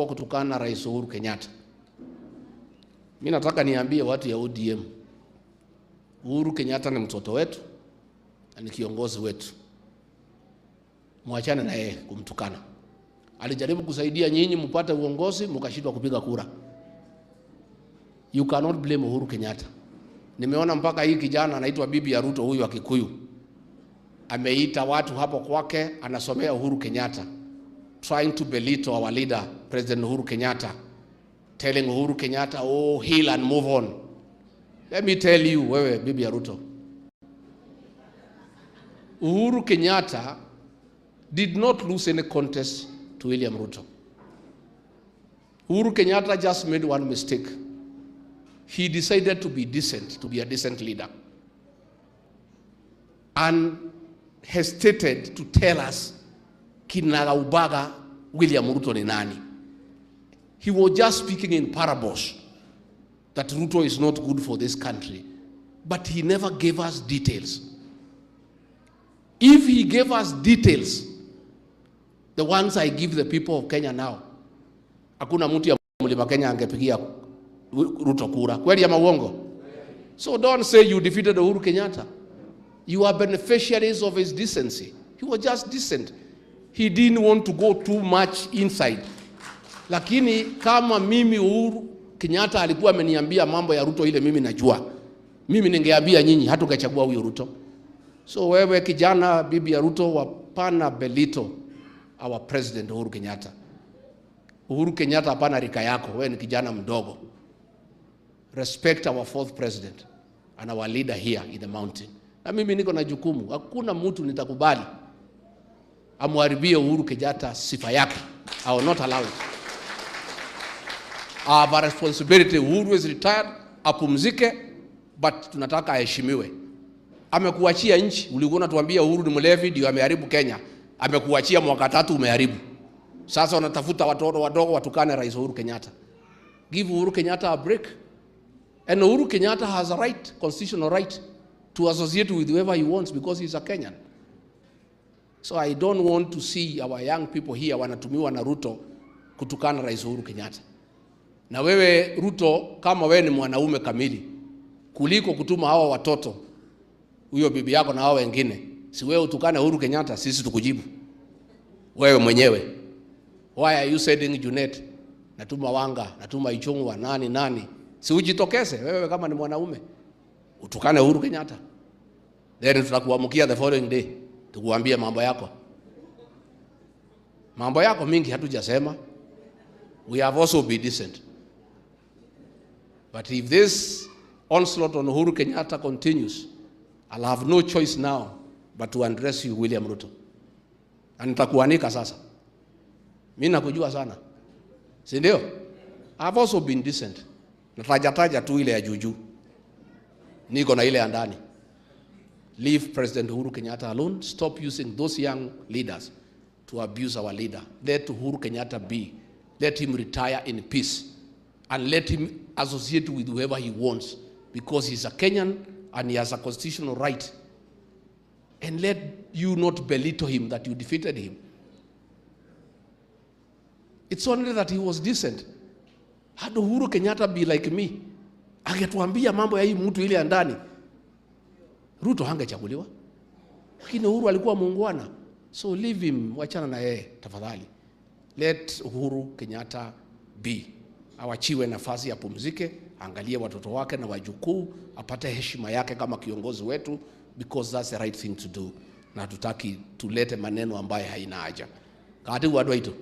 kutokana na Rais Uhuru Kenyatta. Mimi nataka niambie watu ya ODM, Uhuru Kenyatta ni mtoto wetu na ni kiongozi wetu. Muachane na yeye kumtukana. Alijaribu kusaidia nyinyi mpate uongozi, mkashindwa kupiga kura. You cannot blame Uhuru Kenyatta. Nimeona mpaka hii kijana anaitwa bibi ya Ruto, huyu wa Kikuyu, ameita watu hapo kwake, anasomea Uhuru Kenyatta, trying to belittle our leader President Uhuru Kenyatta, telling Uhuru Kenyatta, oh, heal and move on. Let me tell you, wewe bibi ya Ruto, Uhuru Kenyatta did not lose any contest to William Ruto. Uhuru Kenyatta just made one mistake. He decided to be decent, to be a decent leader, and hesitated to tell us kinagaubaga William Ruto ni nani. He was just speaking in parables that Ruto is not good for this country, but he never gave us details. If he gave us details, the ones I give the people of Kenya now, hakuna mtu ya Mlima Kenya angepigia Ruto kura. Kweli ama uongo? So don't say you defeated Uhuru Kenyatta. You are beneficiaries of his decency. He was just decent. He didn't want to go too much inside. Lakini kama mimi Uhuru Kenyatta alikuwa ameniambia mambo ya Ruto ile mimi najua, mimi ningeambia nyinyi hata ungechagua huyo Ruto. So wewe kijana bibi ya Ruto, wapana belito our president Uhuru Kenyatta. Uhuru Kenyatta hapana rika yako, wewe ni kijana mdogo. Respect our fourth president and our leader here in the mountain. Na mimi niko na jukumu, hakuna mtu nitakubali amharibie Uhuru Kenyatta sifa yake. I will not allow it. I have a responsibility. Uhuru is retired, apumzike, but tunataka aheshimiwe. Amekuachia nchi, ulikuwa unatuambia Uhuru ni mlevi ndio ameharibu Kenya. Amekuachia mwaka 3 umeharibu. Sasa unatafuta watoto wadogo watukane Rais Uhuru Kenyatta. Give Uhuru Kenyatta a break. And Uhuru Kenyatta has a right, constitutional right, to associate with whoever he wants because he's a Kenyan. So I don't want to see our young people here wanatumiwa na Ruto kutukana Rais Uhuru Kenyatta. Na wewe Ruto, kama wewe ni mwanaume kamili, kuliko kutuma hawa watoto, huyo bibi yako na hao wengine, si wewe utukane Uhuru Kenyatta, sisi tukujibu. Wewe mwenyewe. Why are you sending Junet? Natuma Wanga, natuma Ichung'wa, nani? Si ujitokeze wewe kama ni mwanaume utukane Uhuru Kenyatta. Then tutakuamkia the following day tukuambia mambo yako. Mambo yako mingi hatujasema. We have also been decent. But if this onslaught on Uhuru Kenyatta continues, I'll have no choice now but to address you, William Ruto. Na nitakuanika sasa. Mimi nakujua sana. Si ndio? I've also been decent. Nataja tu ile ya juju. Niko na ile ya ndani. Leave President Uhuru Kenyatta alone. Stop using those young leaders to abuse our leader. Let Uhuru Kenyatta be. Let him retire in peace. And let him associate with whoever he wants. Because he's a Kenyan and he has a constitutional right. And let you not belittle him that you defeated him. It's only that he was decent. Had Uhuru Kenyatta be like me, angetuambia mambo ya hii mtu ile ndani, Ruto hangechaguliwa. Lakini Uhuru alikuwa muungwana. So leave him, wachana na yeye tafadhali. Let Uhuru Kenyatta be. Awachiwe nafasi ya pumzike, angalie watoto wake na wajukuu, apate heshima yake kama kiongozi wetu, because that's the right thing to do. Na tutaki tulete maneno ambaye haina haja. Kati wadu waitu.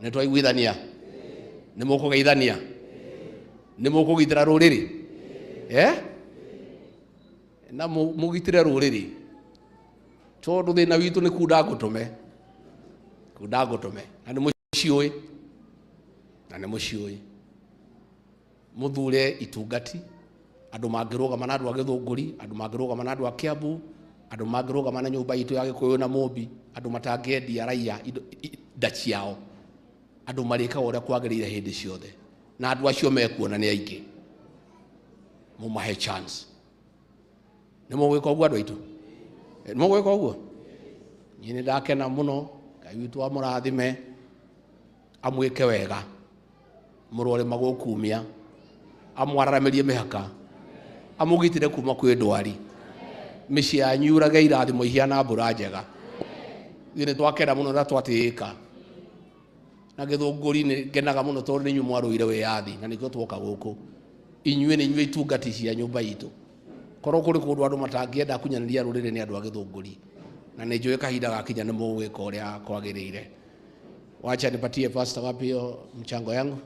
Netwa igwithania. Nimoko geithania. Nimoko githira ruriri. Na mugitire ruriri. Tondu thina witu ni kudagutume. Na ni mucioi. Muthure itungati. Andu mangirugama na andu a Githunguri, andu mangirugama na andu a Kiambu, andu mangirugama na nyumba itu ya Gikuyu na Mumbi, andu matangeendia raia ndaci yao. Andu marika uria kwagirire hindi ciothe. Na andu acio mekuona ni aingi. Mumahe chance. Nimo gwika uguo andu aitu. Nimo gwika uguo. Nyini ndakena muno, Ngai witu amurathime. amwike wega murore magukumia amwararamirie mihaka amugitire kuma kwi ndwari mici yanyu urage irathimo ihiana mbura njega ni twakena muno na twatika na githunguri ni ngenaga muno tondu ni nyu mwaruire wiyathi na nikio twoka guku inyue ni inyue itungati cia nyumba itu korwo kuri kundu andu matangienda kunyaniria rurire ni andu a githunguri na ni njui kahinda gakinya ni mugwika uria kwagirire. Wacha nipatie pastor wapi mchango yangu.